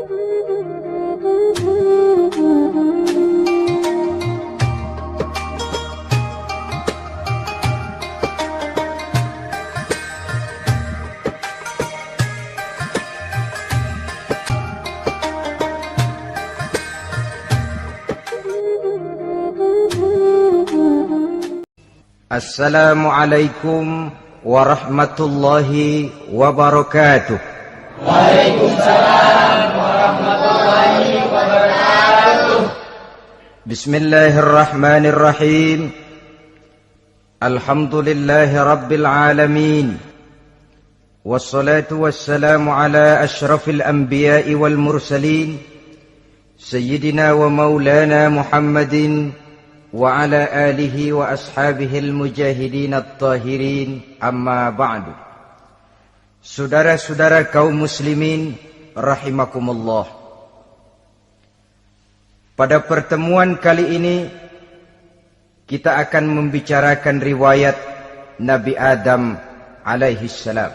Assalamualaikum warahmatullahi wabarakatuh. Waalaikumsalam warahmatullahi wabarakatuh. Bismillahirrahmanirrahim. Alhamdulillahi rabbil alamin. Wassalatu wassalamu ala ashrafil anbiya'i wal mursalin, Sayyidina wa maulana Muhammadin wa ala alihi wa ashabihil mujahidin at-tahirin, amma ba'du. Saudara-saudara kaum muslimin rahimakumullah. Pada pertemuan kali ini kita akan membicarakan riwayat Nabi Adam alaihi salam.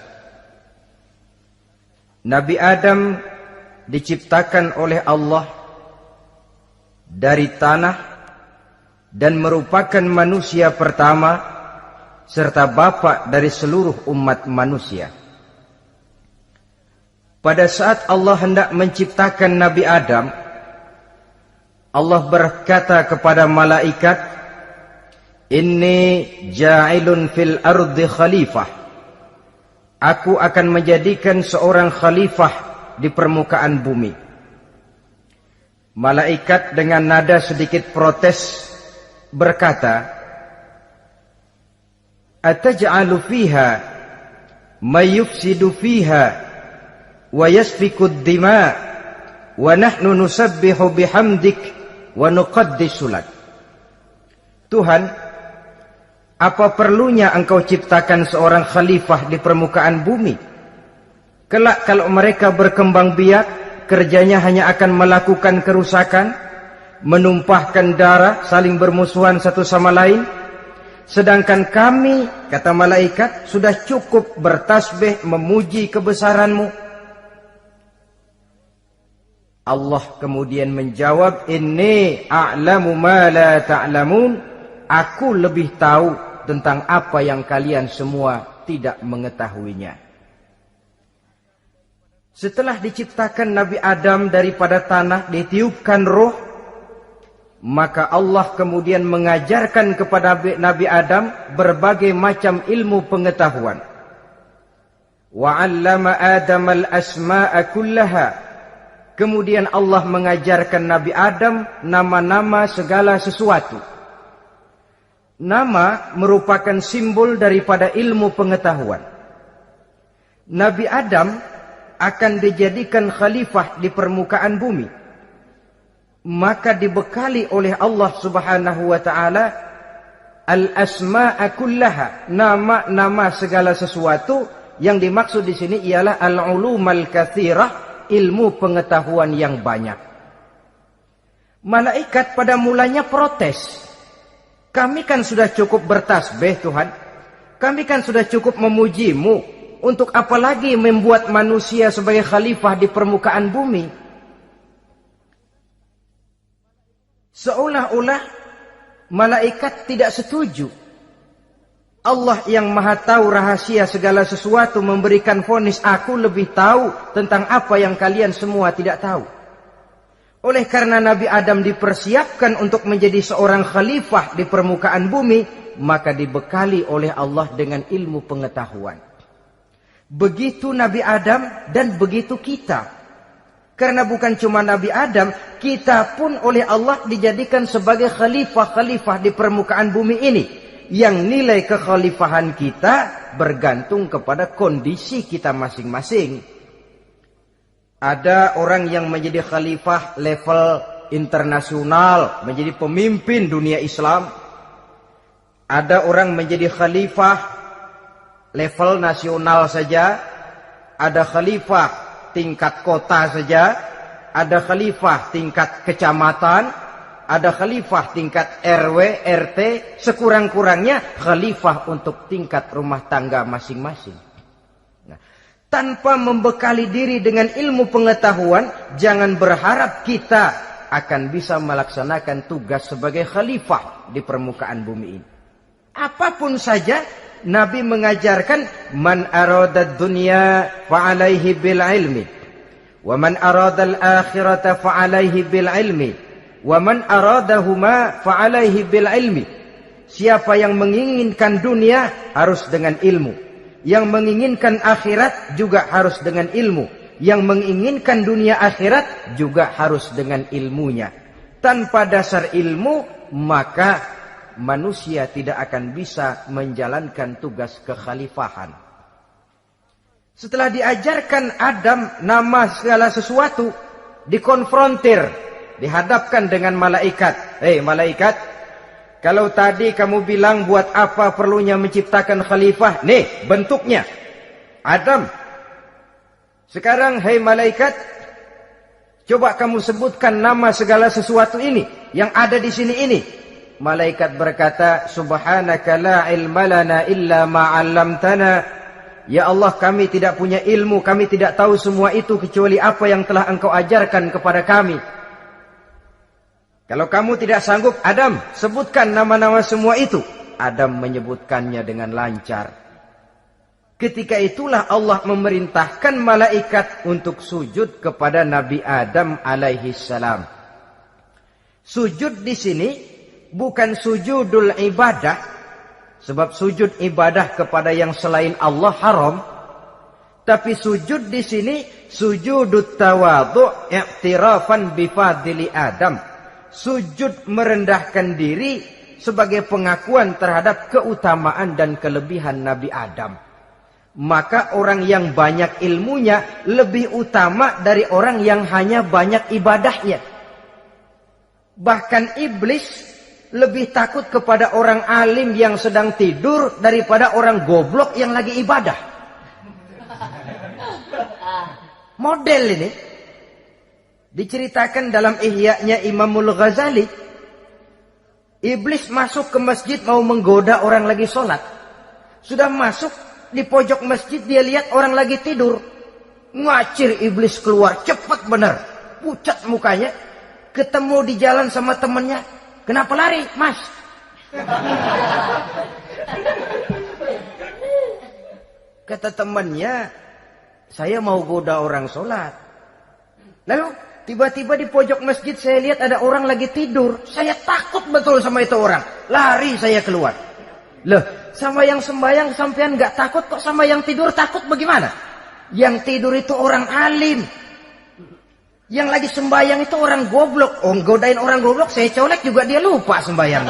Nabi Adam diciptakan oleh Allah dari tanah dan merupakan manusia pertama serta bapa dari seluruh umat manusia. Pada saat Allah hendak menciptakan Nabi Adam, Allah berkata kepada malaikat, "Inni ja'ilun fil ardi khalifah." Aku akan menjadikan seorang khalifah di permukaan bumi. Malaikat dengan nada sedikit protes berkata, "Ataj'alu fiha may yufsidu fiha wa yasfiku ad-dima wa nahnu nusabbihu bihamdik wa nuqaddisu lak." Tuhan, apa perlunya engkau ciptakan seorang khalifah di permukaan bumi? Kelak kalau mereka berkembang biak, kerjanya hanya akan melakukan kerusakan, menumpahkan darah, saling bermusuhan satu sama lain. Sedangkan kami, kata malaikat, sudah cukup bertasbih memuji kebesaranmu. Allah kemudian menjawab, "Inni a'lamu ma la ta'lamun." Aku lebih tahu tentang apa yang kalian semua tidak mengetahuinya. Setelah diciptakan Nabi Adam daripada tanah, ditiupkan roh, maka Allah kemudian mengajarkan kepada Nabi Adam berbagai macam ilmu pengetahuan. Wa 'allama Adam al-asma'a kullaha. Kemudian Allah mengajarkan Nabi Adam nama-nama segala sesuatu. Nama merupakan simbol daripada ilmu pengetahuan. Nabi Adam akan dijadikan khalifah di permukaan bumi. Maka dibekali oleh Allah Subhanahu wa taala al-asma'a kullaha, nama-nama segala sesuatu. Yang dimaksud di sini ialah al-ulumal katsirah, ilmu pengetahuan yang banyak. Malaikat pada mulanya protes. Kami kan sudah cukup bertasbih Tuhan. Kami kan sudah cukup memujimu. Untuk apa lagi membuat manusia sebagai khalifah di permukaan bumi? Seolah-olah malaikat tidak setuju. Allah yang maha tahu rahasia segala sesuatu memberikan vonis, aku lebih tahu tentang apa yang kalian semua tidak tahu. Oleh karena Nabi Adam dipersiapkan untuk menjadi seorang khalifah di permukaan bumi, maka dibekali oleh Allah dengan ilmu pengetahuan. Begitu Nabi Adam dan begitu kita. Karena bukan cuma Nabi Adam, kita pun oleh Allah dijadikan sebagai khalifah-khalifah di permukaan bumi ini. Yang nilai kekhalifahan kita bergantung kepada kondisi kita masing-masing. Ada orang yang menjadi khalifah level internasional, menjadi pemimpin dunia Islam. Ada orang menjadi khalifah level nasional saja. Ada khalifah tingkat kota saja, ada khalifah tingkat kecamatan, ada khalifah tingkat RW, RT, sekurang-kurangnya khalifah untuk tingkat rumah tangga masing-masing. Nah, tanpa membekali diri dengan ilmu pengetahuan, jangan berharap kita akan bisa melaksanakan tugas sebagai khalifah di permukaan bumi ini. Apapun saja, Nabi mengajarkan, man aradad dunya fa'alaihi bil ilmi, wa man aradal akhirata fa'alaihi bil ilmi, wa man aradahuma fa'alaihi bil ilmi. Siapa yang menginginkan dunia harus dengan ilmu, yang menginginkan akhirat juga harus dengan ilmu, yang menginginkan dunia akhirat juga harus dengan ilmunya. Tanpa dasar ilmu, maka manusia tidak akan bisa menjalankan tugas kekhalifahan. Setelah diajarkan Adam nama segala sesuatu, dikonfrontir, dihadapkan dengan malaikat. Hei malaikat, kalau tadi kamu bilang buat apa perlunya menciptakan khalifah? Nih bentuknya. Adam. Sekarang hei malaikat, coba kamu sebutkan nama segala sesuatu ini yang ada di sini ini. Malaikat berkata, subhanaka la ilma lana illa ma 'allamtana. Ya Allah, kami tidak punya ilmu, kami tidak tahu semua itu kecuali apa yang telah Engkau ajarkan kepada kami. Kalau kamu tidak sanggup, Adam, sebutkan nama-nama semua itu. Adam menyebutkannya dengan lancar. Ketika itulah Allah memerintahkan malaikat untuk sujud kepada Nabi Adam alaihi salam. Sujud di sini bukan sujudul ibadah, sebab sujud ibadah kepada yang selain Allah haram. Tapi sujud di sini sujudut tawadhu' i'tirafan bifadili Adam. Sujud merendahkan diri sebagai pengakuan terhadap keutamaan dan kelebihan Nabi Adam. Maka orang yang banyak ilmunya lebih utama dari orang yang hanya banyak ibadahnya. Bahkan iblis lebih takut kepada orang alim yang sedang tidur daripada orang goblok yang lagi ibadah. Model ini diceritakan dalam Ihya-nya Imamul Ghazali. Iblis masuk ke masjid mau menggoda orang lagi sholat. Sudah masuk di pojok masjid, dia lihat orang lagi tidur. Ngacir iblis keluar, cepat benar. Pucat mukanya. Ketemu di jalan sama temannya. Kenapa lari, Mas? Kata temannya, saya mau goda orang sholat. Lalu tiba-tiba di pojok masjid saya lihat ada orang lagi tidur. Saya takut betul sama itu orang. Lari saya keluar. Loh, sama yang sembahyang sampean nggak takut, kok sama yang tidur takut bagaimana? Yang tidur itu orang alim. Yang lagi sembahyang itu orang goblok. Oh, godain orang goblok, saya colek juga dia lupa sembahyang.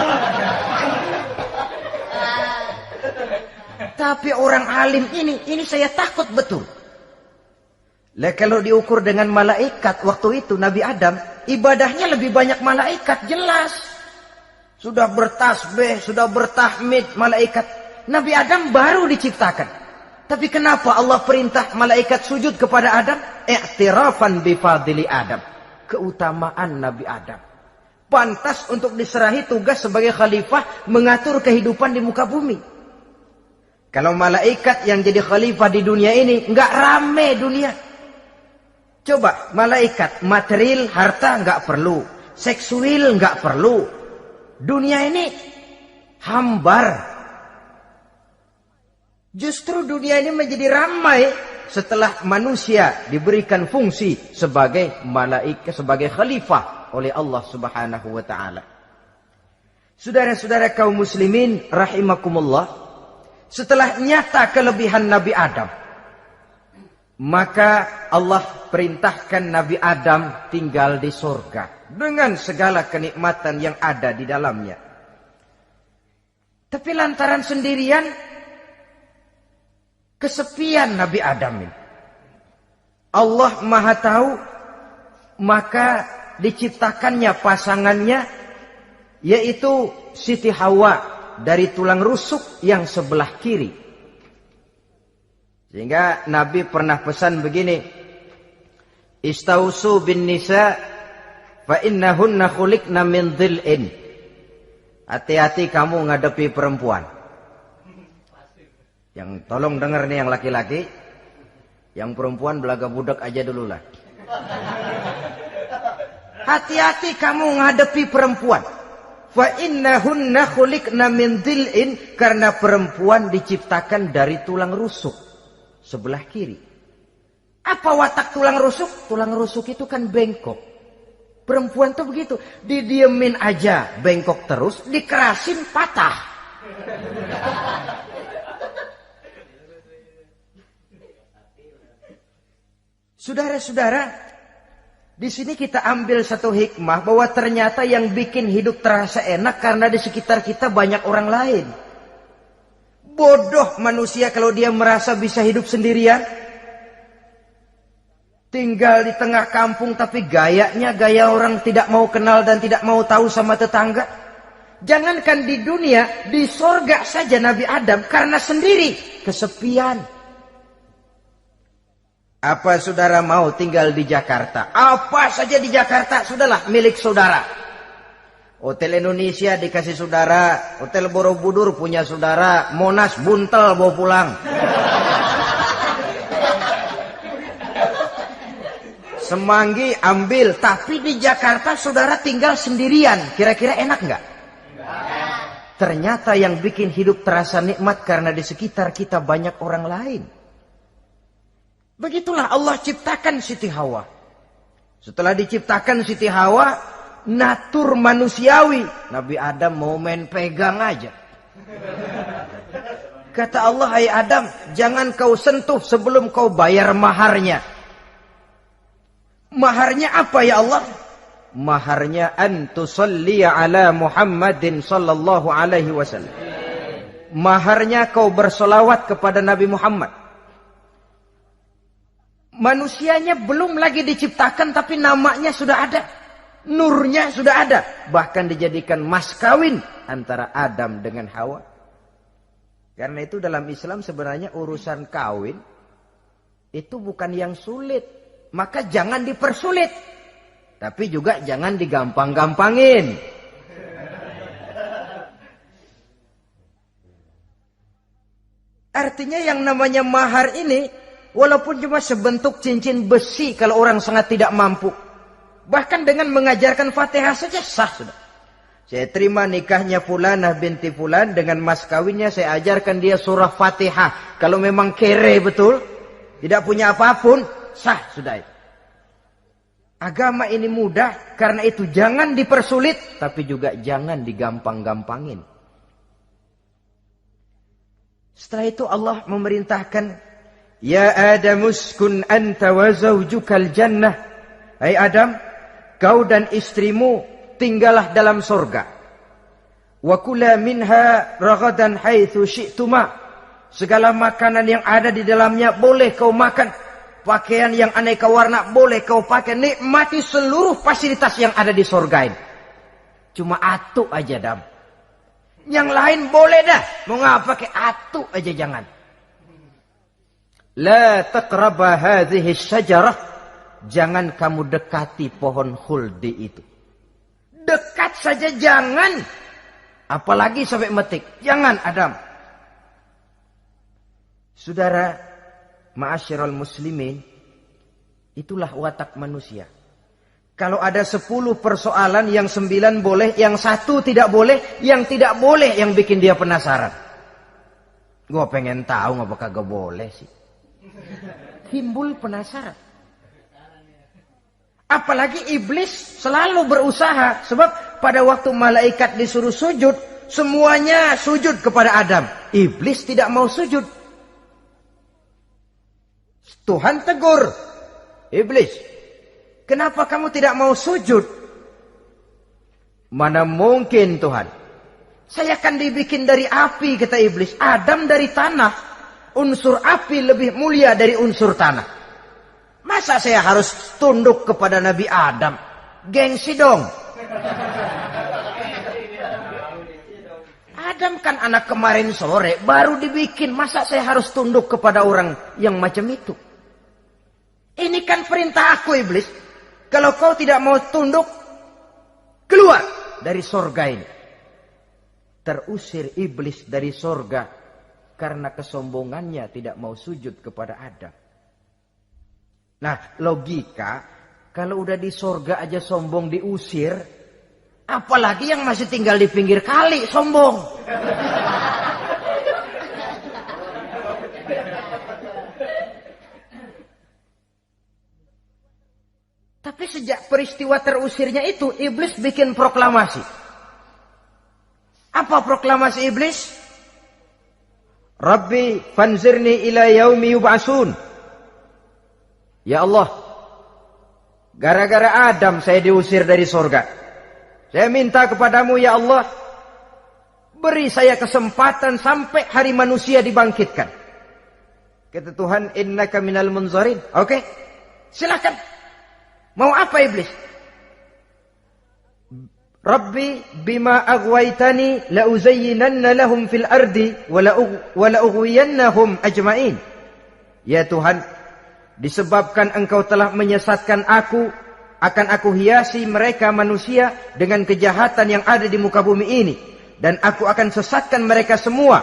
Tapi orang alim ini saya takut betul. Lah kalau diukur dengan malaikat waktu itu Nabi Adam, ibadahnya lebih banyak malaikat, jelas. Sudah bertasbih, sudah bertahmid malaikat. Nabi Adam baru diciptakan. Tapi kenapa Allah perintah malaikat sujud kepada Adam? I'tirafan bifadili Adam. Keutamaan Nabi Adam. Pantas untuk diserahi tugas sebagai khalifah mengatur kehidupan di muka bumi. Kalau malaikat yang jadi khalifah di dunia ini, nggak rame dunia. Coba, malaikat, material, harta nggak perlu. Seksual nggak perlu. Dunia ini hambar. Justru dunia ini menjadi ramai setelah manusia diberikan fungsi sebagai malaikat, sebagai khalifah oleh Allah Subhanahu wa taala. Saudara-saudara kaum muslimin rahimakumullah, setelah nyata kelebihan Nabi Adam, maka Allah perintahkan Nabi Adam tinggal di surga dengan segala kenikmatan yang ada di dalamnya. Tapi lantaran sendirian, kesepian Nabi Adam ini. Allah Maha tahu, maka diciptakannya pasangannya, yaitu Siti Hawa dari tulang rusuk yang sebelah kiri. Sehingga Nabi pernah pesan begini, Istausu bin nisa fa innahunna khuliqna min dhil'in. Hati-hati kamu ngadepi perempuan. Yang tolong dengar nih yang laki-laki. Yang perempuan belaga budak aja dulu lah. Hati-hati kamu ngadepi perempuan. Fa innahunna khuliqna min dhil'in, karena perempuan diciptakan dari tulang rusuk sebelah kiri. Apa watak tulang rusuk? Tulang rusuk itu kan bengkok. Perempuan tuh begitu, didiemin aja bengkok terus, dikerasin patah. Saudara-saudara, di sini kita ambil satu hikmah bahwa ternyata yang bikin hidup terasa enak karena di sekitar kita banyak orang lain. Bodoh manusia kalau dia merasa bisa hidup sendirian. Tinggal di tengah kampung tapi gayanya gaya orang tidak mau kenal dan tidak mau tahu sama tetangga. Jangankan di dunia, di sorga saja Nabi Adam karena sendiri, kesepian. Apa saudara mau tinggal di Jakarta? Apa saja di Jakarta, sudahlah milik saudara. Hotel Indonesia dikasih saudara, Hotel Borobudur punya saudara, Monas buntel bawa pulang. Semanggi ambil, tapi di Jakarta saudara tinggal sendirian. Kira-kira enak nggak? Ternyata yang bikin hidup terasa nikmat karena di sekitar kita banyak orang lain. Begitulah Allah ciptakan Siti Hawa. Setelah diciptakan Siti Hawa, natur manusiawi. Nabi Adam mau main pegang aja. Kata Allah, hai Adam, jangan kau sentuh sebelum kau bayar maharnya. Maharnya apa ya Allah? Maharnya antusalliya ala Muhammadin sallallahu alaihi wasallam. Maharnya kau bersolawat kepada Nabi Muhammad. Manusianya belum lagi diciptakan tapi namanya sudah ada. Nurnya sudah ada. Bahkan dijadikan mas kawin antara Adam dengan Hawa. Karena itu dalam Islam sebenarnya urusan kawin itu bukan yang sulit. Maka jangan dipersulit. Tapi juga jangan digampang-gampangin. Artinya yang namanya mahar ini, walaupun cuma sebentuk cincin besi kalau orang sangat tidak mampu. Bahkan dengan mengajarkan Fatihah saja sah sudah. Saya terima nikahnya Fulanah binti Fulan, dengan mas kawinnya saya ajarkan dia surah Fatihah. Kalau memang kere betul, tidak punya apapun, sah sudah itu. Agama ini mudah, karena itu jangan dipersulit, tapi juga jangan digampang-gampangin. Setelah itu Allah memerintahkan, Ya Adam uskun anta wa zawjukal jannah. Hai Adam, kau dan istrimu tinggallah dalam surga. Wa kula minha ragadan haitsu syi'tuma. Segala makanan yang ada di dalamnya boleh kau makan. Pakaian yang aneka warna boleh kau pakai. Nikmati seluruh fasilitas yang ada di surga ini. Cuma atu aja Adam. Yang lain boleh dah. Mau ngapa pakai atu aja jangan. La taqraba hadhihi syajarah. Jangan kamu dekati pohon khuldi itu. Dekat saja jangan. Apalagi sampai metik. Jangan Adam. Saudara, ma'asyiral muslimin, itulah watak manusia. Kalau ada 10 persoalan, yang 9 boleh, yang 1 tidak boleh, yang tidak boleh yang bikin dia penasaran. Gua pengen tahu ngapa kagak boleh sih. Timbul penasaran. Apalagi iblis selalu berusaha. Sebab pada waktu malaikat disuruh sujud, semuanya sujud kepada Adam. Iblis tidak mau sujud. Tuhan tegur, iblis, kenapa kamu tidak mau sujud? Mana mungkin Tuhan. Saya kan dibikin dari api, kata iblis. Adam dari tanah. Unsur api lebih mulia dari unsur tanah. Masa saya harus tunduk kepada Nabi Adam? Gengsi dong. Adam kan anak kemarin sore, baru dibikin. Masa saya harus tunduk kepada orang yang macam itu? Ini kan perintah aku iblis. Kalau kau tidak mau tunduk, keluar dari sorga ini. Terusir iblis dari sorga karena kesombongannya tidak mau sujud kepada Adam. Nah, logika, kalau udah di sorga aja sombong diusir, apalagi yang masih tinggal di pinggir kali sombong. Tapi sejak peristiwa terusirnya itu, iblis bikin proklamasi. Apa proklamasi iblis? Rabbi fanzirni ila yaumi yub'asun. Ya Allah, gara-gara Adam saya diusir dari surga. Saya minta kepadamu ya Allah, beri saya kesempatan sampai hari manusia dibangkitkan. Kata Tuhan, innaka minal munzarin. Oke, silakan. Mau apa iblis? Rabbi bima aghwaytani la uzayyinanna lahum fil ardi wa la ughwiyannahum ajma'in. Ya Tuhan, disebabkan engkau telah menyesatkan aku, akan aku hiasi mereka manusia dengan kejahatan yang ada di muka bumi ini, dan aku akan sesatkan mereka semua.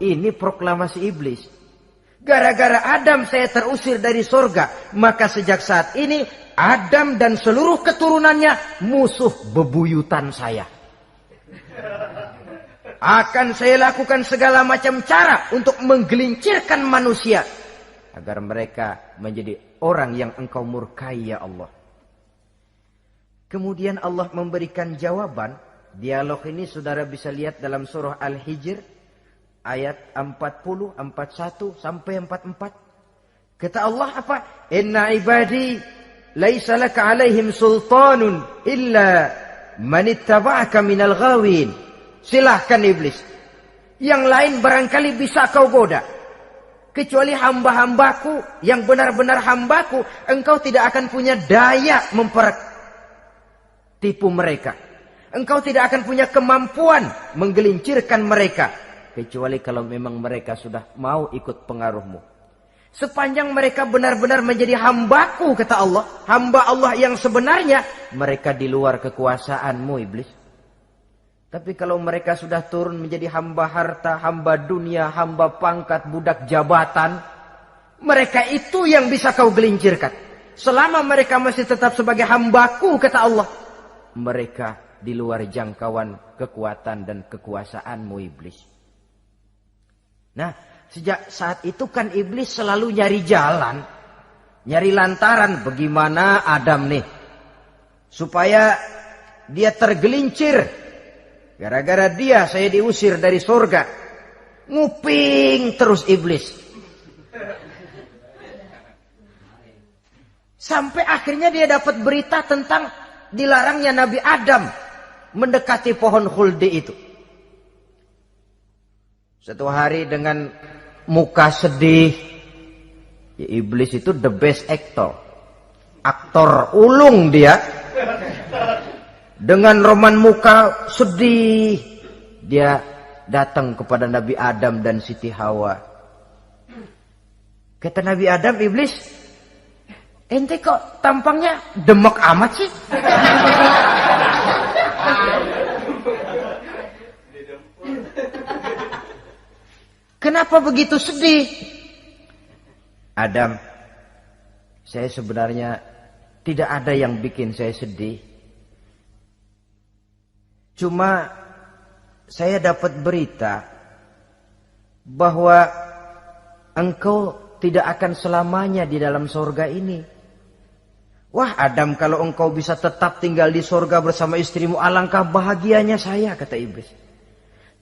Ini proklamasi iblis. Gara-gara Adam saya terusir dari surga, maka sejak saat ini Adam dan seluruh keturunannya musuh bebuyutan saya. Akan saya lakukan segala macam cara untuk menggelincirkan manusia agar mereka menjadi orang yang engkau murkai ya Allah. Kemudian Allah memberikan jawaban. Dialog ini saudara bisa lihat dalam surah Al-Hijr ayat 40, 41 sampai 44. Kata Allah apa? Inna ibadi laisa laka alaihim sultanun illa man ittaba'aka minal ghawin. Silahkan iblis. Yang lain barangkali bisa kau goda. Kecuali hamba-hambaku yang benar-benar hambaku, engkau tidak akan punya daya mempertipu mereka. Engkau tidak akan punya kemampuan menggelincirkan mereka. Kecuali kalau memang mereka sudah mau ikut pengaruhmu. Sepanjang mereka benar-benar menjadi hambaku, kata Allah. Hamba Allah yang sebenarnya, mereka di luar kekuasaanmu iblis. Tapi kalau mereka sudah turun menjadi hamba harta, hamba dunia, hamba pangkat, budak jabatan, mereka itu yang bisa kau gelincirkan. Selama mereka masih tetap sebagai hambaku, kata Allah, mereka di luar jangkauan kekuatan dan kekuasaanmu iblis. Nah, sejak saat itu kan iblis selalu nyari jalan, nyari lantaran bagaimana Adam nih supaya dia tergelincir. Gara-gara dia saya diusir dari surga. Nguping terus iblis. Sampai akhirnya dia dapat berita tentang dilarangnya Nabi Adam mendekati pohon khuldi itu. Satu hari dengan muka sedih, ya iblis itu the best actor. Aktor ulung dia. Dengan roman muka sedih, dia datang kepada Nabi Adam dan Siti Hawa. Kata Nabi Adam, iblis, ente kok tampangnya demek amat sih? Kenapa begitu sedih? Adam, saya sebenarnya tidak ada yang bikin saya sedih. Cuma saya dapat berita bahwa engkau tidak akan selamanya di dalam surga ini. Wah Adam, kalau engkau bisa tetap tinggal di surga bersama istrimu, alangkah bahagianya saya, kata iblis.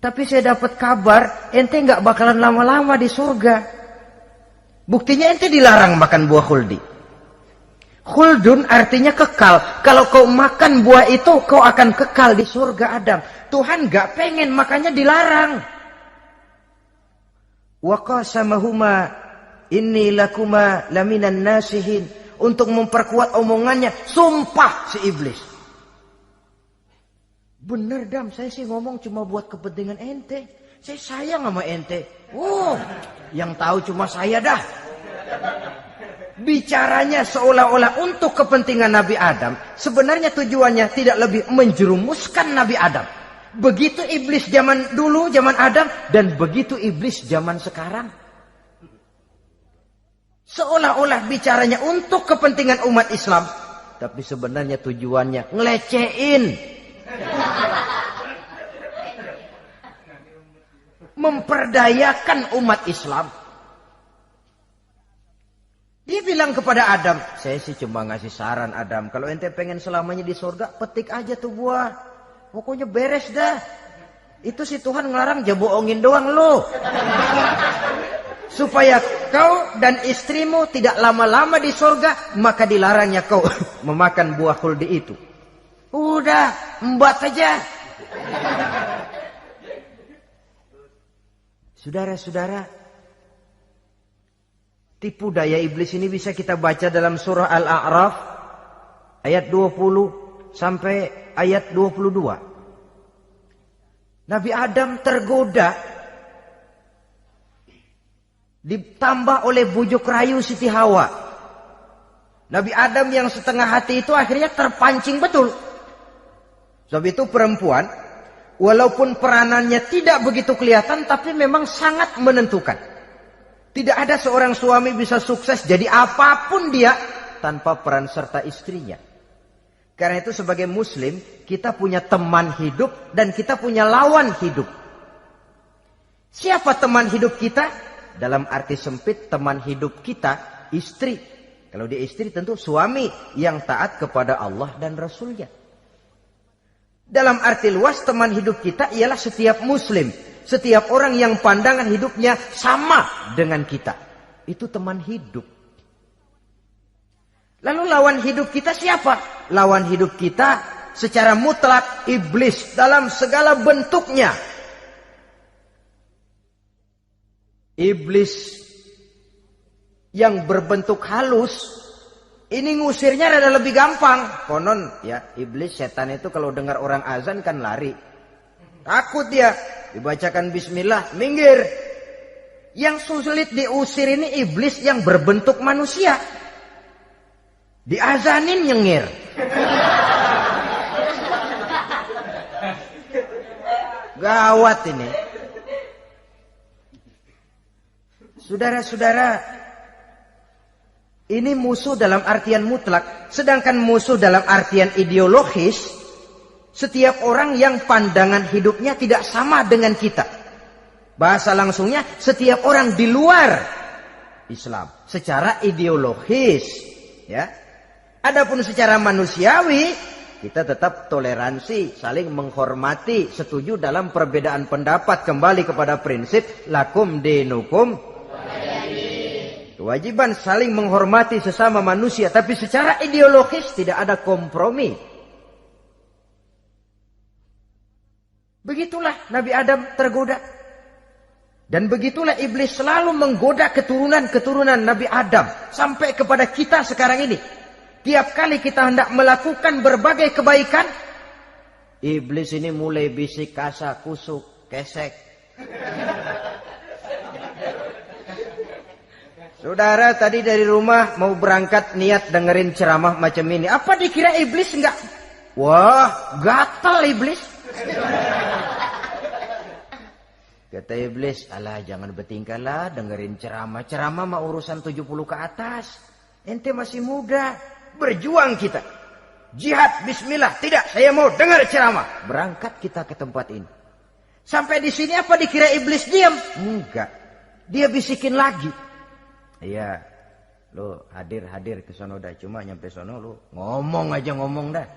Tapi saya dapat kabar ente nggak bakalan lama-lama di surga. Buktinya ente dilarang makan buah khuldi. Khuldun artinya kekal. Kalau kau makan buah itu, kau akan kekal di surga Adam. Tuhan gak pengen, makanya dilarang. Wa qasamahuma inni lakuma laminan nasihin. Untuk memperkuat omongannya, sumpah si iblis. Bener Dam, saya sih ngomong cuma buat kepentingan ente. Saya sayang sama ente. Yang tahu cuma saya dah. Bicaranya seolah-olah untuk kepentingan Nabi Adam. Sebenarnya tujuannya tidak lebih menjerumuskan Nabi Adam. Begitu iblis zaman dulu, zaman Adam. Dan begitu iblis zaman sekarang. Seolah-olah bicaranya untuk kepentingan umat Islam, tapi sebenarnya tujuannya ngelecehin, memperdayakan umat Islam. Dia bilang kepada Adam, saya sih cuma ngasih saran Adam, kalau ente pengen selamanya di surga, petik aja tuh buah. Pokoknya beres dah. Itu si Tuhan ngelarang bohongin doang lo. Supaya kau dan istrimu tidak lama-lama di surga, maka dilarangnya kau memakan buah khuldi itu. Udah, embat aja. Saudara-saudara, tipu daya iblis ini bisa kita baca dalam surah Al-A'raf ayat 20 sampai ayat 22. Nabi Adam tergoda, ditambah oleh bujuk rayu Siti Hawa. Nabi Adam yang setengah hati itu akhirnya terpancing betul. Sebab itu perempuan, walaupun peranannya tidak begitu kelihatan, tapi memang sangat menentukan. Tidak ada seorang suami bisa sukses jadi apapun dia tanpa peran serta istrinya. Karena itu sebagai muslim, kita punya teman hidup dan kita punya lawan hidup. Siapa teman hidup kita? Dalam arti sempit, teman hidup kita istri. Kalau dia istri tentu suami yang taat kepada Allah dan Rasulnya. Dalam arti luas, teman hidup kita ialah setiap muslim. Setiap orang yang pandangan hidupnya sama dengan kita. Itu teman hidup. Lalu lawan hidup kita siapa? Lawan hidup kita secara mutlak iblis dalam segala bentuknya. Iblis yang berbentuk halus, ini ngusirnya rada lebih gampang. Konon ya, iblis setan itu kalau dengar orang azan kan lari. Takut dia, dibacakan bismillah, minggir. Yang sulit diusir ini iblis yang berbentuk manusia. Diazanin nyengir. Gawat ini. Saudara-saudara, ini musuh dalam artian mutlak. Sedangkan musuh dalam artian ideologis, setiap orang yang pandangan hidupnya tidak sama dengan kita. Bahasa langsungnya, setiap orang di luar Islam secara ideologis, ya. Adapun secara manusiawi, kita tetap toleransi, saling menghormati, setuju dalam perbedaan pendapat, kembali kepada prinsip lakum dinukum. Kewajiban saling menghormati sesama manusia, tapi secara ideologis tidak ada kompromi. Begitulah Nabi Adam tergoda. Dan begitulah iblis selalu menggoda keturunan-keturunan Nabi Adam sampai kepada kita sekarang ini. Tiap kali kita hendak melakukan berbagai kebaikan, iblis ini mulai bisik kasa, kusuk, kesek. Saudara tadi dari rumah mau berangkat niat dengerin ceramah macam ini. Apa dikira iblis enggak? Wah, gatal iblis. Kata iblis, alah jangan bertingkah lah dengerin ceramah. Ceramah mah urusan 70 ke atas. Ente masih muda. Berjuang kita. Jihad, bismillah. Tidak, saya mau dengar ceramah. Berangkat kita ke tempat ini. Sampai di sini apa dikira iblis diam? Enggak. Dia bisikin lagi. Iya. Lu hadir ke sono dah. Cuma nyampe sono lu ngomong aja ngomong dah.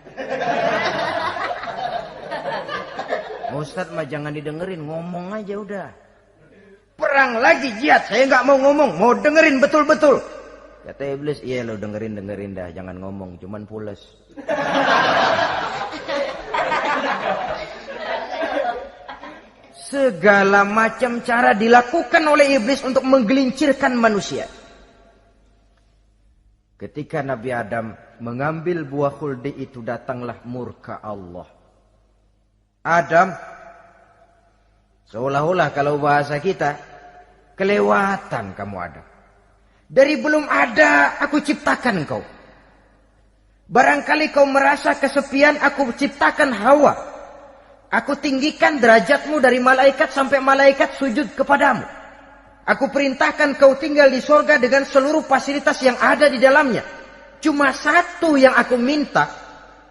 Ustadz mah jangan didengerin. Ngomong aja udah. Perang lagi jihad. Saya nggak mau ngomong. Mau dengerin betul-betul. Kata iblis, iya lo dengerin dah, jangan ngomong, cuman pules. Segala macam cara dilakukan oleh iblis untuk menggelincirkan manusia. Ketika Nabi Adam mengambil buah khuldi itu, datanglah murka Allah. Adam, seolah-olah kalau bahasa kita, kelewatan kamu Adam. Dari belum ada aku ciptakan kau. Barangkali kau merasa kesepian, aku ciptakan Hawa. Aku tinggikan derajatmu dari malaikat sampai malaikat sujud kepadamu. Aku perintahkan kau tinggal di surga dengan seluruh fasilitas yang ada di dalamnya. Cuma satu yang aku minta,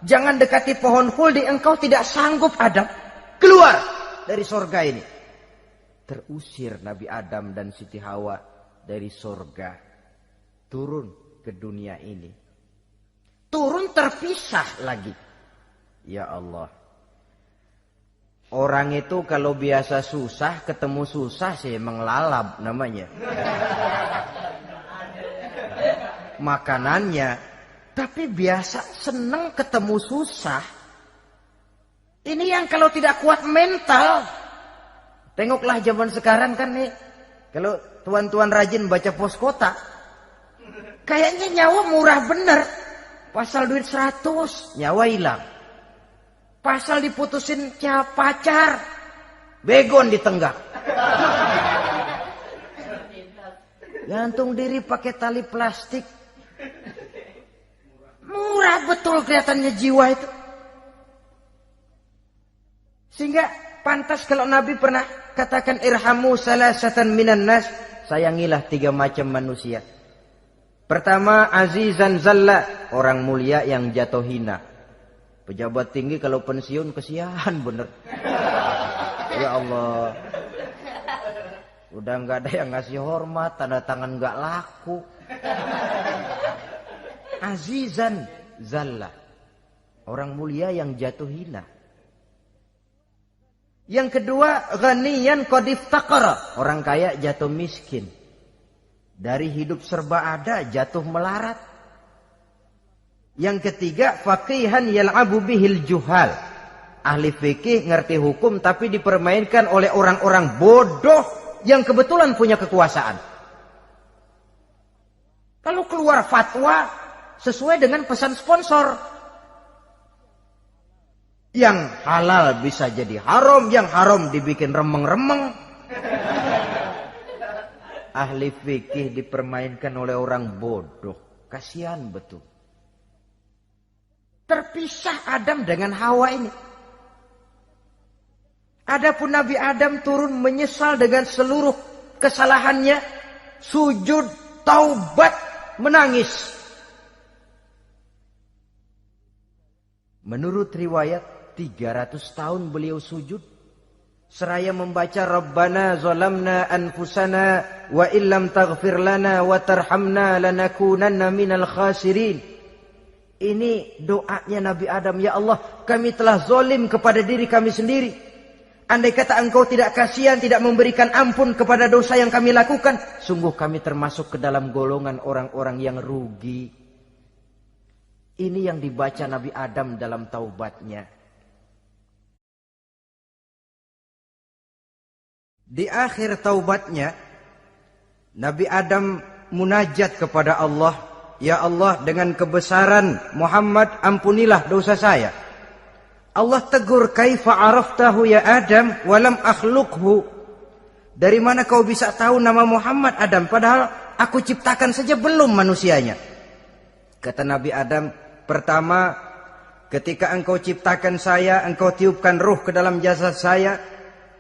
jangan dekati pohon khuldi, engkau tidak sanggup Adam. Keluar dari surga ini. Terusir Nabi Adam dan Siti Hawa dari surga. Turun ke dunia ini. Turun terpisah lagi. Ya Allah. Orang itu kalau biasa susah, ketemu susah sih menglalap namanya. Makanannya. Tapi biasa seneng ketemu susah. Ini yang kalau tidak kuat mental. Tengoklah zaman sekarang kan nih. Kalau tuan-tuan rajin baca pos kota. Kayaknya nyawa murah bener. Pasal duit 100, nyawa hilang. Pasal diputusin pacar, begon ditenggak. Gantung diri pakai tali plastik. Murah betul kelihatannya jiwa itu. Sehingga pantas kalau Nabi pernah katakan irhamu salasatan minan nas, sayangilah 3 macam manusia. Pertama, azizan zalla, orang mulia yang jatuh hina. Pejabat tinggi kalau pensiun kesian bener. Ya Allah. Udah nggak ada yang ngasih hormat, tanda tangan nggak laku. Azizan zalla. Orang mulia yang jatuh hina. Yang kedua, ghaniyan qad iftaqara. Orang kaya jatuh miskin. Dari hidup serba ada jatuh melarat. Yang ketiga, faqihan yal'abu bihil juhal. Ahli fikih ngerti hukum tapi dipermainkan oleh orang-orang bodoh yang kebetulan punya kekuasaan. Kalau keluar fatwa sesuai dengan pesan sponsor. Yang halal bisa jadi haram, yang haram dibikin remeng-remeng. Ahli fikih dipermainkan oleh orang bodoh. Kasihan betul. Terpisah Adam dengan Hawa ini. Adapun Nabi Adam turun menyesal dengan seluruh kesalahannya. Sujud, taubat, menangis. Menurut riwayat 300 tahun beliau sujud. Seraya membaca Rabbana zalamna anfusana wa illam taghfir lana wa tarhamna lanakunanna minal khasirin. Ini doanya Nabi Adam. Ya Allah, kami telah zalim kepada diri kami sendiri. Andai kata engkau tidak kasihan, tidak memberikan ampun kepada dosa yang kami lakukan, sungguh kami termasuk ke dalam golongan orang-orang yang rugi. Ini yang dibaca Nabi Adam dalam taubatnya. Di akhir taubatnya, Nabi Adam munajat kepada Allah. Ya Allah, dengan kebesaran Muhammad ampunilah dosa saya. Allah tegur, kaifa araftahu ya Adam walam akhluqhu. Dari mana kau bisa tahu nama Muhammad Adam padahal aku ciptakan saja belum manusianya. Kata Nabi Adam, pertama ketika engkau ciptakan saya, engkau tiupkan ruh ke dalam jasad saya,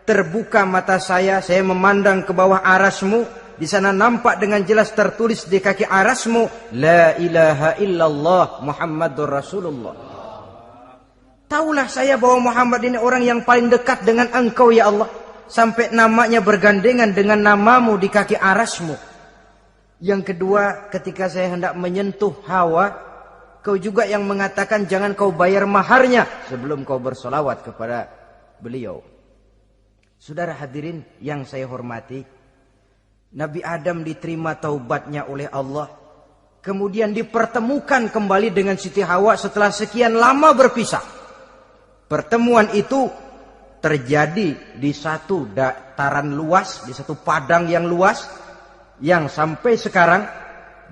terbuka mata saya memandang ke bawah arasmu. Di sana nampak dengan jelas tertulis di kaki arasmu, La ilaha illallah Muhammadur Rasulullah. Taulah saya bahwa Muhammad ini orang yang paling dekat dengan engkau ya Allah. Sampai namanya bergandengan dengan namamu di kaki arasmu. Yang kedua, ketika saya hendak menyentuh Hawa, kau juga yang mengatakan jangan kau bayar maharnya sebelum kau bersolawat kepada beliau. Saudara hadirin yang saya hormati, Nabi Adam diterima taubatnya oleh Allah. Kemudian dipertemukan kembali dengan Siti Hawa setelah sekian lama berpisah. Pertemuan itu terjadi di satu dataran luas, di satu padang yang luas, yang sampai sekarang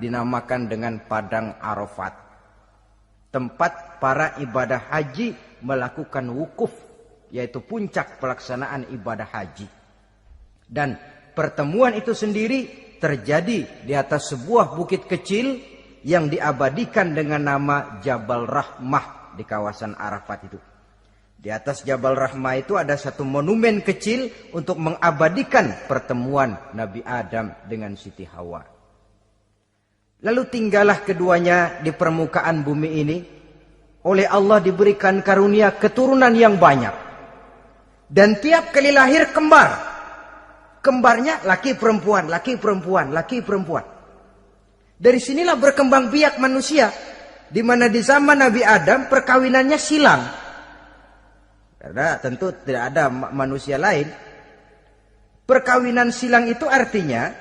dinamakan dengan Padang Arafat. Tempat para ibadah haji melakukan wukuf, yaitu puncak pelaksanaan ibadah haji. Dan pertemuan itu sendiri terjadi di atas sebuah bukit kecil yang diabadikan dengan nama Jabal Rahmah di kawasan Arafat itu. Di atas Jabal Rahmah itu ada satu monumen kecil untuk mengabadikan pertemuan Nabi Adam dengan Siti Hawa. Lalu tinggallah keduanya di permukaan bumi ini. Oleh Allah diberikan karunia keturunan yang banyak. Dan tiap kali lahir kembar. Kembarnya laki perempuan, laki perempuan, laki perempuan. Dari sinilah berkembang biak manusia. Di mana di zaman Nabi Adam perkawinannya silang. Karena tentu tidak ada manusia lain. Perkawinan silang itu artinya,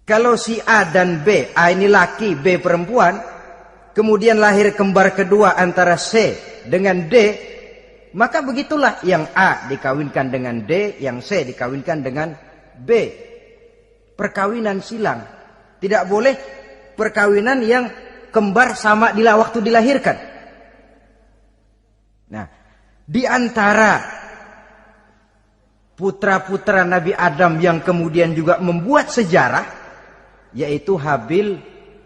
kalau si A dan B, A ini laki, B perempuan, kemudian lahir kembar kedua antara C dengan D, maka begitulah yang A dikawinkan dengan D, yang C dikawinkan dengan B. Perkawinan silang. Tidak boleh perkawinan yang kembar sama waktu dilahirkan. Nah, di antara putra-putra Nabi Adam yang kemudian juga membuat sejarah, yaitu Habil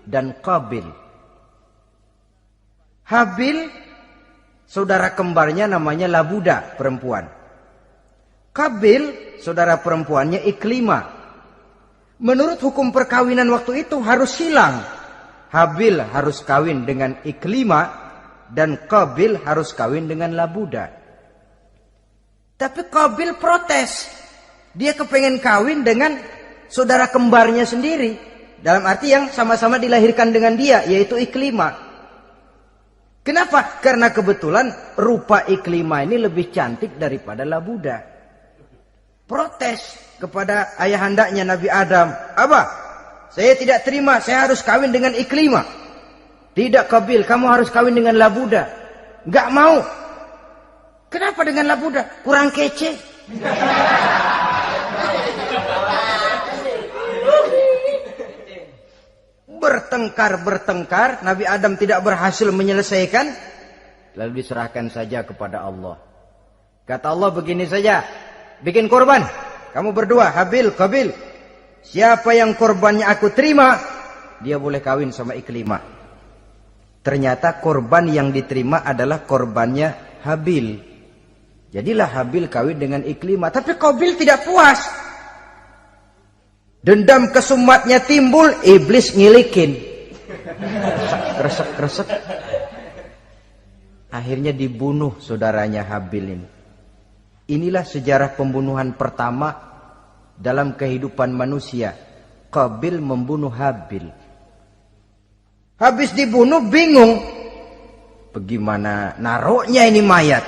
dan Qabil. Habil, saudara kembarnya namanya Labuda, perempuan. Qabil, saudara perempuannya Iklimah. Menurut hukum perkawinan waktu itu harus silang. Habil harus kawin dengan Iklimah, dan Qabil harus kawin dengan Labuda. Tapi Qabil protes. Dia kepengen kawin dengan saudara kembarnya sendiri. Dalam arti yang sama-sama dilahirkan dengan dia, yaitu Iklimah. Kenapa? Karena kebetulan rupa Iklimah ini lebih cantik daripada Labuda. Protes kepada ayahandanya Nabi Adam. Abah, saya tidak terima, saya harus kawin dengan Iklimah. Tidak Qabil, kamu harus kawin dengan Labuda. Enggak mau. Kenapa dengan Labuda? Kurang kece. Bertengkar, Nabi Adam tidak berhasil menyelesaikan. Lalu diserahkan saja kepada Allah. Kata Allah begini saja, bikin korban. Kamu berdua, Habil, Qabil. Siapa yang korbannya aku terima, dia boleh kawin sama Iklimah. Ternyata korban yang diterima adalah korbannya Habil. Jadilah Habil kawin dengan Iklimah. Tapi Qabil tidak puas. Dendam kesumatnya timbul, iblis ngilikin. Kresek. Akhirnya dibunuh saudaranya Habil ini. Inilah sejarah pembunuhan pertama dalam kehidupan manusia. Qabil membunuh Habil. Habis dibunuh bingung. Bagaimana naruhnya ini mayat?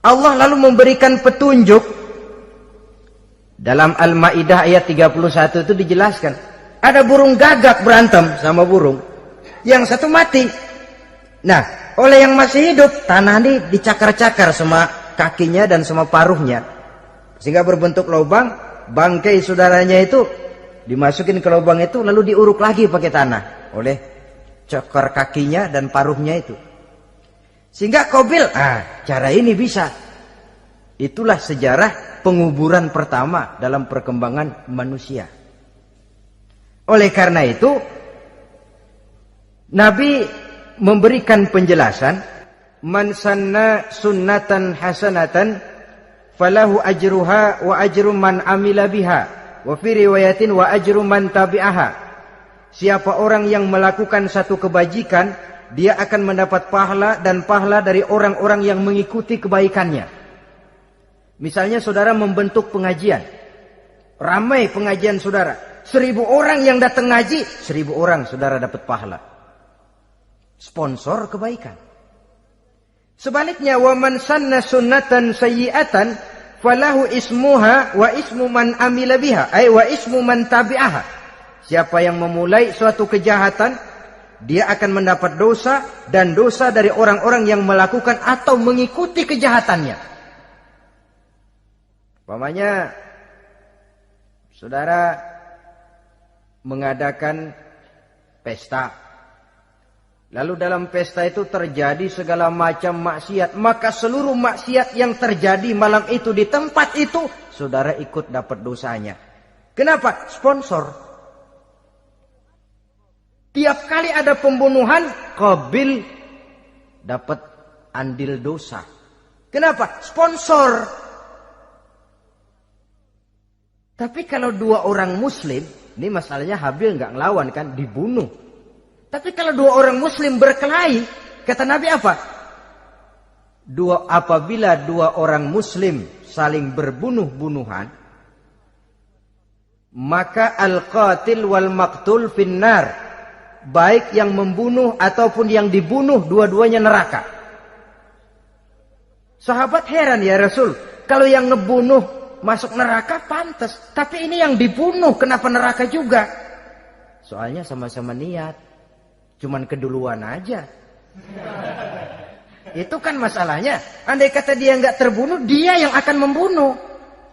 Allah lalu memberikan petunjuk. Dalam Al-Ma'idah ayat 31 itu dijelaskan. Ada burung gagak berantem sama burung. Yang satu mati. Nah, oleh yang masih hidup, tanah ini dicakar-cakar sama kakinya dan sama paruhnya. Sehingga berbentuk lubang. Bangkai saudaranya itu dimasukin ke lubang itu, lalu diuruk lagi pakai tanah. Oleh cakar kakinya dan paruhnya itu. Sehingga Qabil, cara ini bisa. Itulah sejarah penguburan pertama dalam perkembangan manusia. Oleh karena itu, Nabi memberikan penjelasan, man sanna sunnatan hasanatan falahu ajruha wa ajru man amila biha wa fi riwayatin wa ajru man tabi'aha. Siapa orang yang melakukan satu kebajikan, dia akan mendapat pahala dan pahala dari orang-orang yang mengikuti kebaikannya. Misalnya saudara membentuk pengajian. Ramai pengajian saudara. 1000 orang yang datang ngaji, 1000 orang saudara dapat pahala. Sponsor kebaikan. Sebaliknya, wa man sanna sunnatan sayyi'atan falahu ismuha wa ismu man amila biha, ay wa ismu man tabi'aha. Siapa yang memulai suatu kejahatan, dia akan mendapat dosa dan dosa dari orang-orang yang melakukan atau mengikuti kejahatannya. Umpamanya saudara mengadakan pesta. Lalu dalam pesta itu terjadi segala macam maksiat, maka seluruh maksiat yang terjadi malam itu di tempat itu, saudara ikut dapat dosanya. Kenapa? Sponsor. Tiap kali ada pembunuhan, Qabil dapat andil dosa. Kenapa? Sponsor. Tapi kalau dua orang muslim, ini masalahnya Habil nggak ngelawan kan, dibunuh. Tapi kalau dua orang muslim berkelahi, kata Nabi apa? Apabila dua orang muslim saling berbunuh-bunuhan, maka al-qatil wal maqtul finnar, baik yang membunuh ataupun yang dibunuh, dua-duanya neraka. Sahabat heran, ya Rasul, kalau yang ngebunuh masuk neraka pantas, tapi ini yang dibunuh kenapa neraka juga? Soalnya sama-sama niat, cuman keduluan aja. Itu kan masalahnya. Andai kata dia nggak terbunuh, dia yang akan membunuh.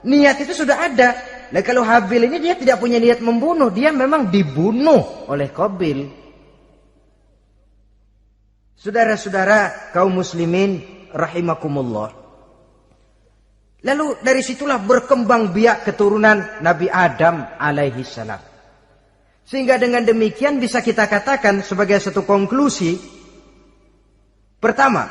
Niat itu sudah ada. Nah kalau Habil ini dia tidak punya niat membunuh, dia memang dibunuh oleh Qabil. Saudara-saudara kaum muslimin rahimakumullah. Lalu dari situlah berkembang biak keturunan Nabi Adam alaihi salam. Sehingga dengan demikian bisa kita katakan sebagai satu konklusi. Pertama,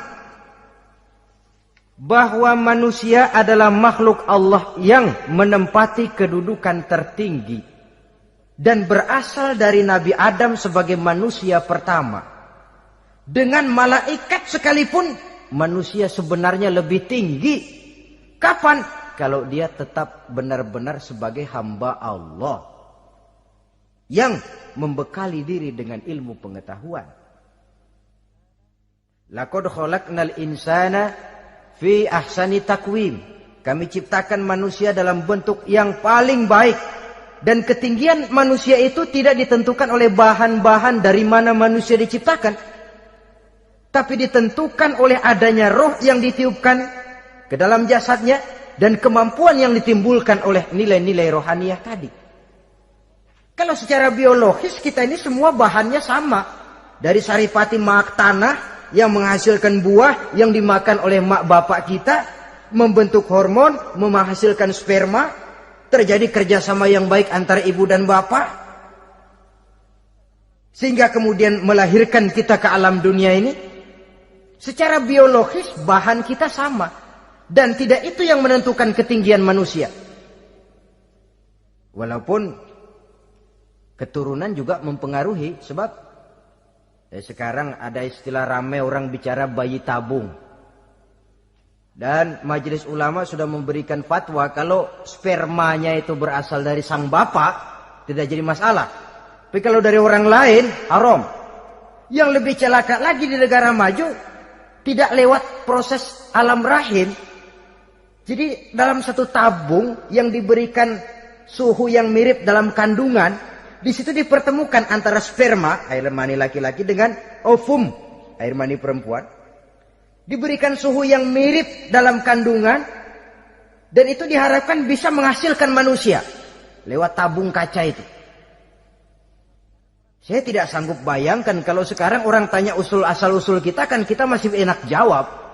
bahwa manusia adalah makhluk Allah yang menempati kedudukan tertinggi. Dan berasal dari Nabi Adam sebagai manusia pertama. Dengan malaikat sekalipun, manusia sebenarnya lebih tinggi. Kapan? Kalau dia tetap benar-benar sebagai hamba Allah yang membekali diri dengan ilmu pengetahuan. Laqad khalaqnal insana fi ahsani taqwim. Kami ciptakan manusia dalam bentuk yang paling baik. Dan ketinggian manusia itu tidak ditentukan oleh bahan-bahan dari mana manusia diciptakan, tapi ditentukan oleh adanya roh yang ditiupkan ke dalam jasadnya dan kemampuan yang ditimbulkan oleh nilai-nilai rohaniah tadi. Kalau secara biologis kita ini semua bahannya sama. Dari saripati mak tanah yang menghasilkan buah yang dimakan oleh mak bapak kita, membentuk hormon, menghasilkan sperma, terjadi kerjasama yang baik antara ibu dan bapak, sehingga kemudian melahirkan kita ke alam dunia ini. Secara biologis bahan kita sama. Dan tidak itu yang menentukan ketinggian manusia. Walaupun keturunan juga mempengaruhi. Sebab sekarang ada istilah ramai orang bicara bayi tabung. Dan majelis ulama sudah memberikan fatwa kalau spermanya itu berasal dari sang bapak, tidak jadi masalah. Tapi kalau dari orang lain, haram. Yang lebih celaka lagi di negara maju, tidak lewat proses alam rahim. Jadi dalam satu tabung yang diberikan suhu yang mirip dalam kandungan, di situ dipertemukan antara sperma, air mani laki-laki, dengan ovum, air mani perempuan. Diberikan suhu yang mirip dalam kandungan, dan itu diharapkan bisa menghasilkan manusia lewat tabung kaca itu. Saya tidak sanggup bayangkan kalau sekarang orang tanya usul asal-usul kita, kan kita masih enak jawab.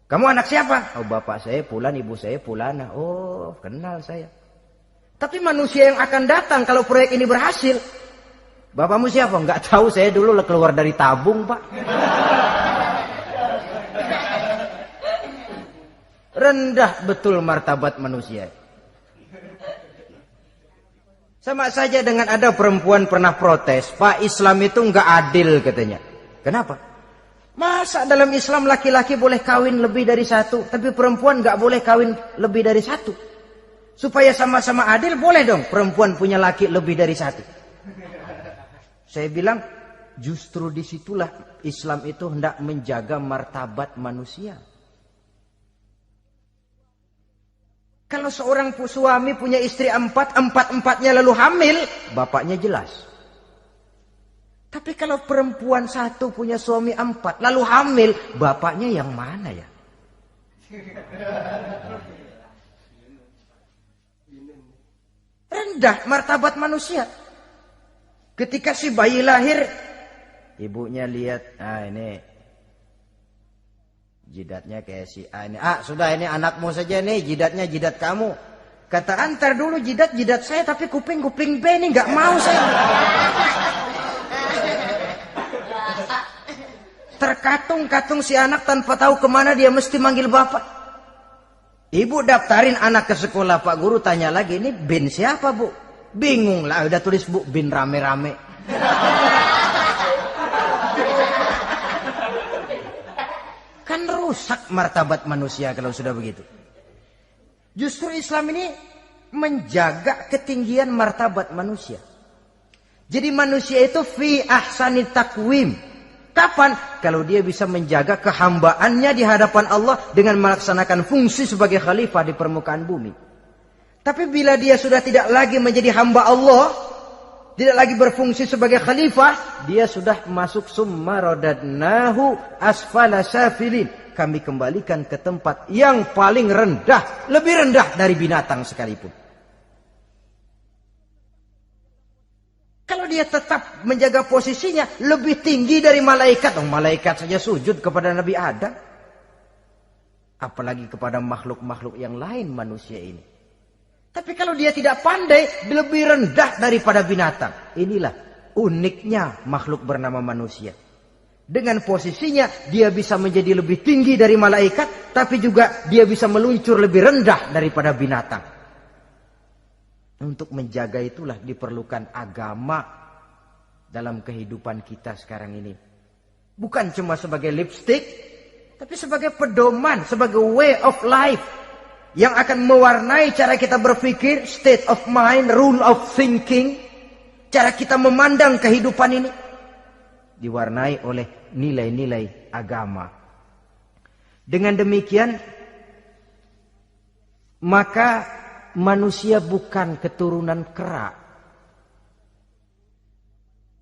Kamu anak siapa? Oh, bapak saya Fulan, ibu saya Fulana. Oh, kenal saya. Tapi manusia yang akan datang kalau proyek ini berhasil, bapakmu siapa? Enggak tahu, saya dulu keluar dari tabung, Pak. Rendah betul martabat manusia. Sama saja dengan ada perempuan pernah protes, Pak, Islam itu enggak adil katanya. Kenapa? Masa dalam Islam laki-laki boleh kawin lebih dari satu, tapi perempuan nggak boleh kawin lebih dari satu? Supaya sama-sama adil, boleh dong perempuan punya laki lebih dari satu. Saya bilang, justru disitulah Islam itu hendak menjaga martabat manusia. Kalau seorang suami punya istri empat-empatnya lalu hamil, bapaknya jelas. Tapi kalau perempuan satu punya suami 4 lalu hamil, bapaknya yang mana ya? Rendah martabat manusia. Ketika si bayi lahir, ibunya lihat, ini jidatnya kayak si A ini. Sudah, ini anakmu saja nih, jidatnya jidat kamu. Kata, antar dulu jidat saya, tapi kuping B ini nggak mau saya. Terkatung-katung si anak tanpa tahu kemana dia mesti manggil bapak. Ibu daftarin anak ke sekolah, Pak Guru tanya lagi, ini bin siapa Bu? Bingung lah, udah tulis Bu, bin rame-rame. Kan rusak martabat manusia kalau sudah begitu. Justru Islam ini menjaga ketinggian martabat manusia. Jadi manusia itu fi ahsani takwim. Kapan? Kalau dia bisa menjaga kehambaannya di hadapan Allah dengan melaksanakan fungsi sebagai khalifah di permukaan bumi. Tapi bila dia sudah tidak lagi menjadi hamba Allah, tidak lagi berfungsi sebagai khalifah, dia sudah masuk summa radadnahu asfala safilin. Kami kembalikan ke tempat yang paling rendah, lebih rendah dari binatang sekalipun. Kalau dia tetap menjaga posisinya lebih tinggi dari malaikat. Malaikat saja sujud kepada Nabi Adam. Apalagi kepada makhluk-makhluk yang lain manusia ini. Tapi kalau dia tidak pandai, lebih rendah daripada binatang. Inilah uniknya makhluk bernama manusia. Dengan posisinya dia bisa menjadi lebih tinggi dari malaikat. Tapi juga dia bisa meluncur lebih rendah daripada binatang. Untuk menjaga itulah diperlukan agama dalam kehidupan kita sekarang ini. Bukan cuma sebagai lipstick, tapi sebagai pedoman, sebagai way of life yang akan mewarnai cara kita berpikir, state of mind, rule of thinking, cara kita memandang kehidupan ini diwarnai oleh nilai-nilai agama. Dengan demikian, maka manusia bukan keturunan kera.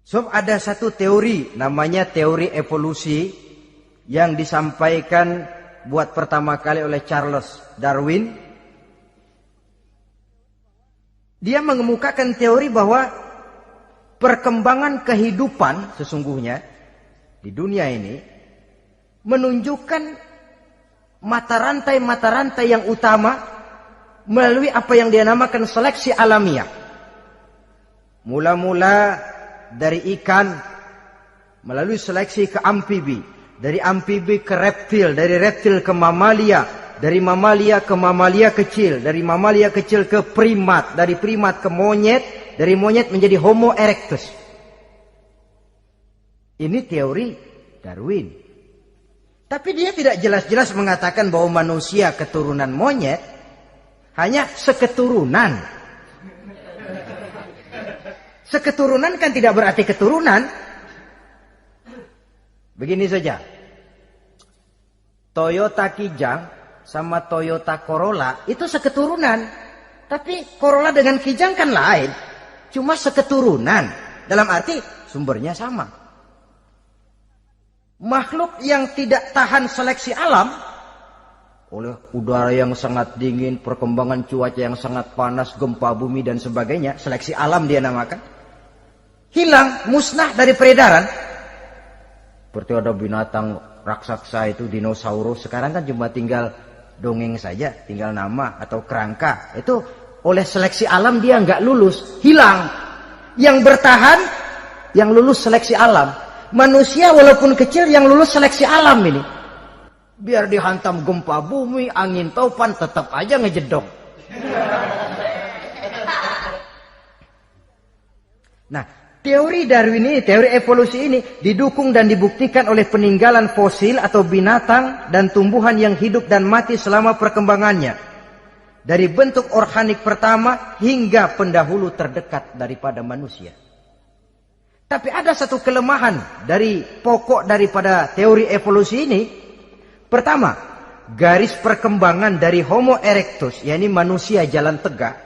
So, ada satu teori namanya teori evolusi yang disampaikan buat pertama kali oleh Charles Darwin. Dia mengemukakan teori bahwa perkembangan kehidupan sesungguhnya di dunia ini menunjukkan mata rantai yang utama melalui apa yang dia namakan seleksi alamiah. Mula-mula dari ikan, melalui seleksi ke amfibi, dari amfibi ke reptil, dari reptil ke mamalia, dari mamalia ke mamalia kecil, dari mamalia kecil ke primat, dari primat ke monyet, dari monyet menjadi Homo erectus. Ini teori Darwin. Tapi dia tidak jelas-jelas mengatakan bahwa manusia keturunan monyet. Hanya seketurunan. Seketurunan kan tidak berarti keturunan. Begini saja. Toyota Kijang sama Toyota Corolla itu seketurunan. Tapi Corolla dengan Kijang kan lain. Cuma seketurunan. Dalam arti sumbernya sama. Makhluk yang tidak tahan seleksi alam oleh udara yang sangat dingin, perkembangan cuaca yang sangat panas, gempa bumi dan sebagainya, seleksi alam dia namakan, hilang, musnah dari peredaran. Seperti ada binatang raksasa itu dinosaurus, sekarang kan cuma tinggal dongeng saja, tinggal nama atau kerangka. Itu oleh seleksi alam dia nggak lulus, hilang. Yang bertahan, yang lulus seleksi alam. Manusia walaupun kecil yang lulus seleksi alam ini. Biar dihantam gempa bumi, angin topan, tetap aja ngejedok. Nah, teori Darwin ini, teori evolusi ini didukung dan dibuktikan oleh peninggalan fosil atau binatang dan tumbuhan yang hidup dan mati selama perkembangannya. Dari bentuk organik pertama hingga pendahulu terdekat daripada manusia. Tapi ada satu kelemahan dari pokok daripada teori evolusi ini. Pertama, garis perkembangan dari Homo erectus, yakni manusia jalan tegak,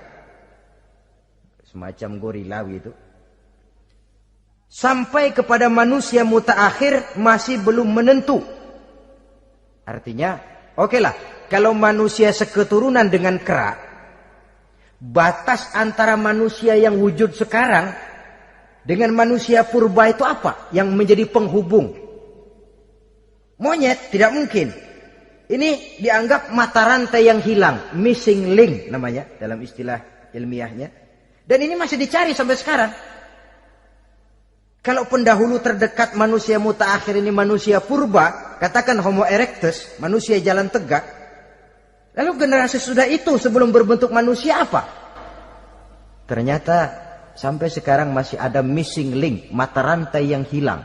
semacam gorila gitu, sampai kepada manusia mutaakhir masih belum menentu. Artinya, okelah, kalau manusia seketurunan dengan kera, batas antara manusia yang wujud sekarang dengan manusia purba itu apa? Yang menjadi penghubung. Monyet tidak mungkin. Ini dianggap mata rantai yang hilang, missing link namanya dalam istilah ilmiahnya. Dan ini masih dicari sampai sekarang. Kalau pendahulu terdekat manusia mutaakhir ini manusia purba, katakan Homo erectus, manusia jalan tegak. Lalu generasi sudah itu sebelum berbentuk manusia apa? Ternyata sampai sekarang masih ada missing link, mata rantai yang hilang.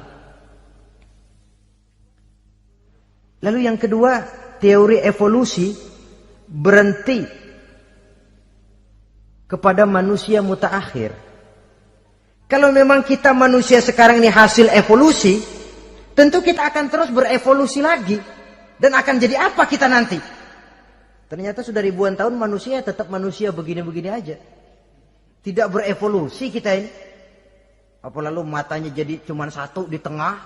Lalu yang kedua, teori evolusi berhenti kepada manusia mutaakhir. Kalau memang kita manusia sekarang ini hasil evolusi, tentu kita akan terus berevolusi lagi. Dan akan jadi apa kita nanti? Ternyata sudah ribuan tahun manusia tetap manusia begini-begini aja. Tidak berevolusi kita ini. Apa lalu matanya jadi cuma satu di tengah?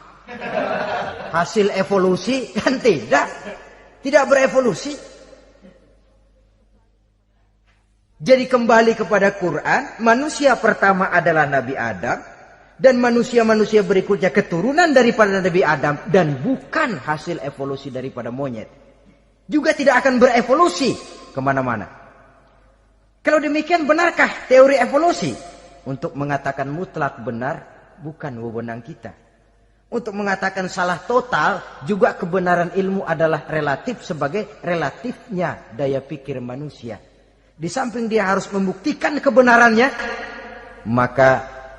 Hasil evolusi? Kan tidak. Tidak berevolusi. Jadi kembali kepada Quran, manusia pertama adalah Nabi Adam. Dan manusia-manusia berikutnya keturunan daripada Nabi Adam. Dan bukan hasil evolusi daripada monyet. Juga tidak akan berevolusi kemana-mana. Kalau demikian benarkah teori evolusi? Untuk mengatakan mutlak benar, bukan wewenang kita. Untuk mengatakan salah total, juga kebenaran ilmu adalah relatif sebagai relatifnya daya pikir manusia. Di samping dia harus membuktikan kebenarannya, maka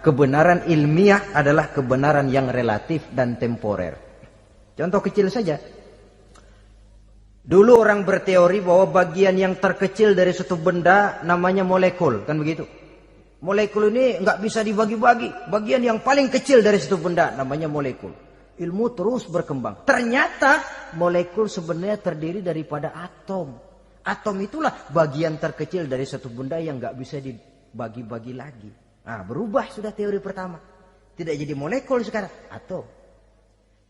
kebenaran ilmiah adalah kebenaran yang relatif dan temporer. Contoh kecil saja. Dulu orang berteori bahwa bagian yang terkecil dari suatu benda namanya molekul, kan begitu? Molekul ini nggak bisa dibagi-bagi. Bagian yang paling kecil dari suatu benda namanya molekul. Ilmu terus berkembang. Ternyata molekul sebenarnya terdiri daripada atom. Atom itulah bagian terkecil dari satu benda yang nggak bisa dibagi-bagi lagi. Nah, berubah sudah teori pertama. Tidak jadi molekul sekarang, atom.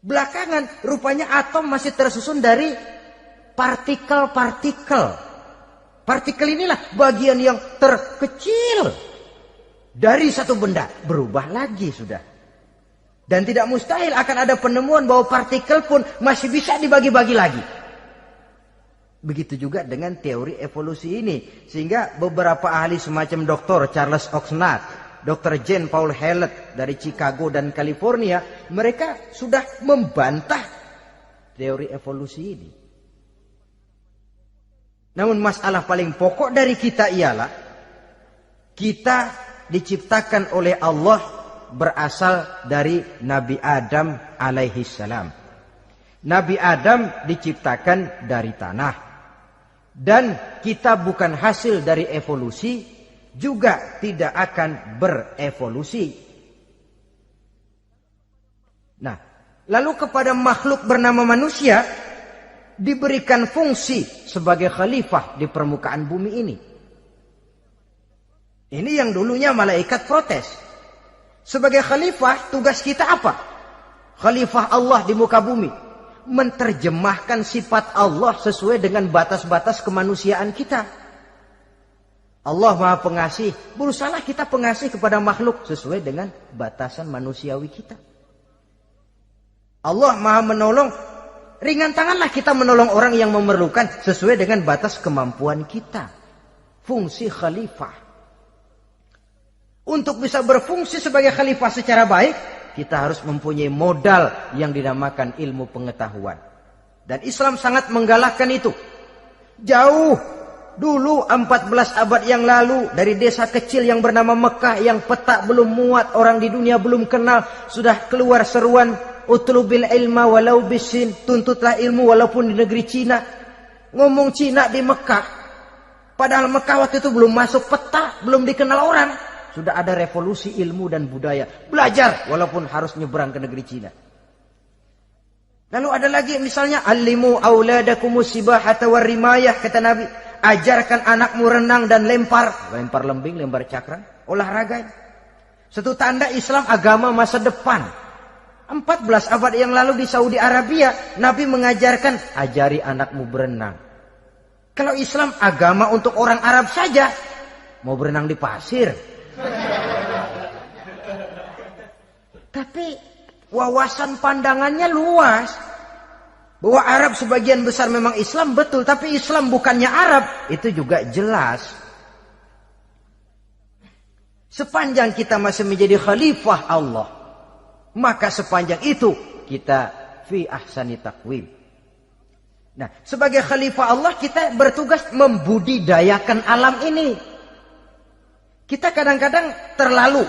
Belakangan rupanya atom masih tersusun dari partikel-partikel. Partikel inilah bagian yang terkecil dari satu benda. Berubah lagi sudah. Dan tidak mustahil akan ada penemuan bahwa partikel pun masih bisa dibagi-bagi lagi. Begitu juga dengan teori evolusi ini. Sehingga beberapa ahli semacam Dr. Charles Oxnard, Dr. Jane Paul Hallett dari Chicago dan California, mereka sudah membantah teori evolusi ini. Namun masalah paling pokok dari kita ialah kita diciptakan oleh Allah berasal dari Nabi Adam alaihi salam. Nabi Adam diciptakan dari tanah. Dan kita bukan hasil dari evolusi, juga tidak akan berevolusi. Nah, lalu kepada makhluk bernama manusia diberikan fungsi sebagai khalifah di permukaan bumi ini. Ini yang dulunya malaikat protes. Sebagai khalifah, tugas kita apa? Khalifah Allah di muka bumi. Menerjemahkan sifat Allah sesuai dengan batas-batas kemanusiaan kita. Allah Maha Pengasih, berusahalah kita pengasih kepada makhluk sesuai dengan batasan manusiawi kita. Allah Maha Menolong, ringan tanganlah kita menolong orang yang memerlukan sesuai dengan batas kemampuan kita. Fungsi khalifah. Untuk bisa berfungsi sebagai khalifah secara baik, kita harus mempunyai modal yang dinamakan ilmu pengetahuan. Dan Islam sangat menggalakkan itu. Jauh dulu 14 abad yang lalu, dari desa kecil yang bernama Mekah yang peta belum muat, orang di dunia belum kenal, sudah keluar seruan utlubil ilma walau bisin, tuntutlah ilmu walaupun di negeri Cina. Ngomong Cina di Mekah, padahal Mekah waktu itu belum masuk peta, belum dikenal orang. Sudah ada revolusi ilmu dan budaya. Belajar walaupun harus nyebrang ke negeri Cina. Lalu ada lagi misalnya allimu auladakumus sibahata warrimayah, kata Nabi. Ajarkan anakmu renang dan lempar lembing, lempar cakram, olahraga. Satu tanda Islam agama masa depan. 14 abad yang lalu di Saudi Arabia, Nabi mengajarkan ajari anakmu berenang. Kalau Islam agama untuk orang Arab saja, mau berenang di pasir. Tapi wawasan pandangannya luas. Bahwa Arab sebagian besar memang Islam, betul. Tapi Islam bukannya Arab, itu juga jelas. Sepanjang kita masih menjadi khalifah Allah, maka sepanjang itu kita fi ahsani taqwim. Nah, sebagai khalifah Allah kita bertugas membudidayakan alam ini. Kita kadang-kadang terlalu.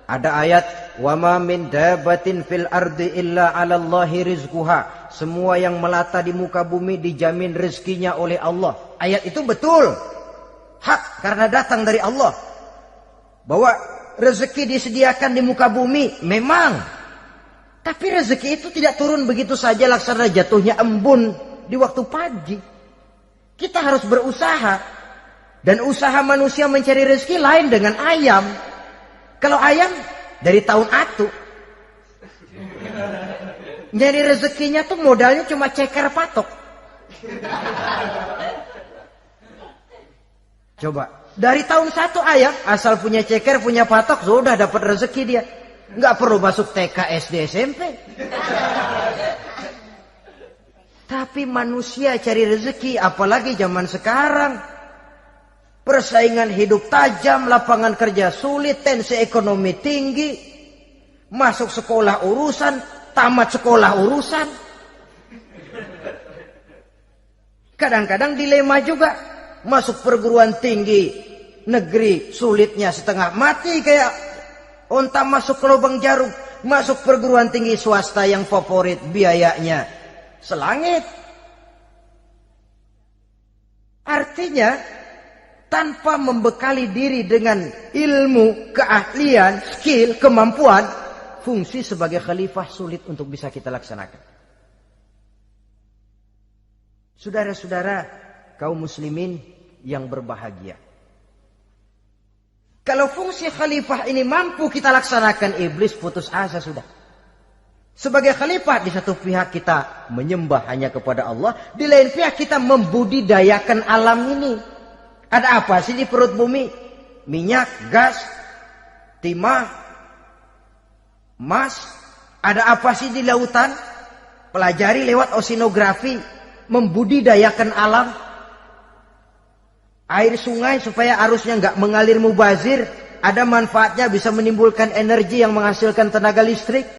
Ada ayat, wa ma min dabatin fil ardi illa 'alallahi rizquha. Semua yang melata di muka bumi dijamin rezekinya oleh Allah. Ayat itu betul. Hak karena datang dari Allah. Bahwa rezeki disediakan di muka bumi memang. Tapi rezeki itu tidak turun begitu saja laksana jatuhnya embun di waktu pagi. Kita harus berusaha. Dan usaha manusia mencari rezeki lain dengan ayam. Kalau ayam dari tahun atu. Nyari rezekinya tuh modalnya cuma ceker patok. Coba. Dari tahun 1 ayam asal punya ceker, punya patok, sudah dapat rezeki dia. Nggak perlu masuk TK, SD, SMP. Tapi manusia cari rezeki, apalagi zaman sekarang. Persaingan hidup tajam, lapangan kerja sulit, tensi ekonomi tinggi. Masuk sekolah urusan, tamat sekolah urusan. Kadang-kadang dilema juga. Masuk perguruan tinggi negeri sulitnya setengah mati kayak onta masuk ke lubang jarum. Masuk perguruan tinggi swasta yang favorit biayanya selangit. Artinya tanpa membekali diri dengan ilmu, keahlian, skill, kemampuan, fungsi sebagai khalifah sulit untuk bisa kita laksanakan. Saudara-saudara kaum muslimin yang berbahagia. Kalau fungsi khalifah ini mampu kita laksanakan, iblis putus asa sudah. Sebagai khalifah di satu pihak kita menyembah hanya kepada Allah, di lain pihak kita membudidayakan alam ini. Ada apa sih di perut bumi? Minyak, gas, timah, emas. Ada apa sih di lautan? Pelajari lewat oceanografi, membudidayakan alam. Air sungai supaya arusnya nggak mengalir mubazir, ada manfaatnya, bisa menimbulkan energi yang menghasilkan tenaga listrik.